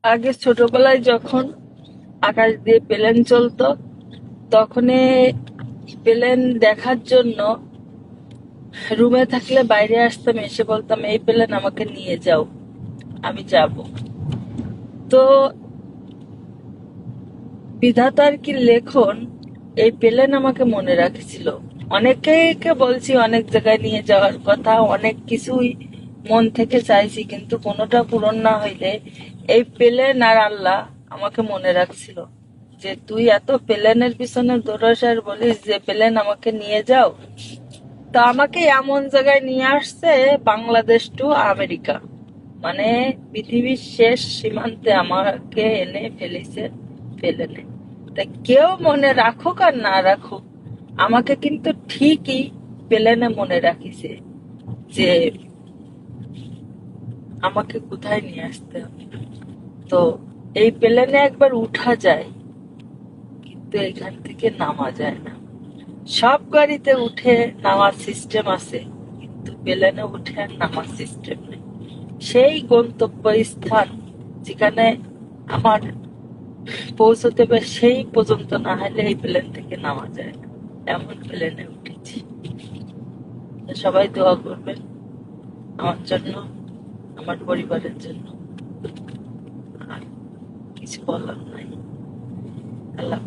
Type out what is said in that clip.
আগে ছোটবেলায় যখন আকাশ দিয়ে প্লেন চলতো, তখন প্লেন দেখার জন্য রুমে থাকলে বাইরে আসতাম, এসে বলতাম এই প্লেন আমাকে নিয়ে যাও, আমি যাব। তো বিধাতার কি লেখন, এই প্লেন আমাকে মনে রাখছিল। অনেকেকে বলছি অনেক জায়গায় নিয়ে যাওয়ার কথা, অনেক কিছুই মন থেকে চাইছি, কিন্তু কোনোটা পূরণ না হইলে এই প্লেন আর আল্লাহ আমাকে মনে রাখছিল যে তুই এত প্লেনের পিছনে দৌড়াস আর বলিস যে প্লেন আমাকে নিয়ে যাও। তো আমাকে এমন জায়গায় নিয়ে আসছে, বাংলাদেশ টু আমেরিকা, মানে পৃথিবীর শেষ সীমান্তে আমাকে এনে ফেলেছে প্লেনে। তা কেউ মনে রাখুক আর না রাখুক, আমাকে কিন্তু ঠিকই প্লেনে মনে রাখিছে যে আমাকে কোথায় নিয়ে আসতে হবে। তো এই প্লেনে একবার উঠা যায়, কিন্তু এখান থেকে নামা যায় না। সব গাড়িতে উঠে নামার সিস্টেম আছে, কিন্তু প্লেনে উঠে আর নামার সিস্টেম নেই। সেই গন্তব্য স্থান যেখানে আমার পৌঁছতে হবে, সেই পর্যন্ত না হলে এই প্লেন থেকে নামা যায় না। এমন প্লেনে উঠেছি। সবাই দোয়া করবেন আমার জন্য, আমার পরিবারের জন্য। আর কিছু বলার নাই। আল্লাহ।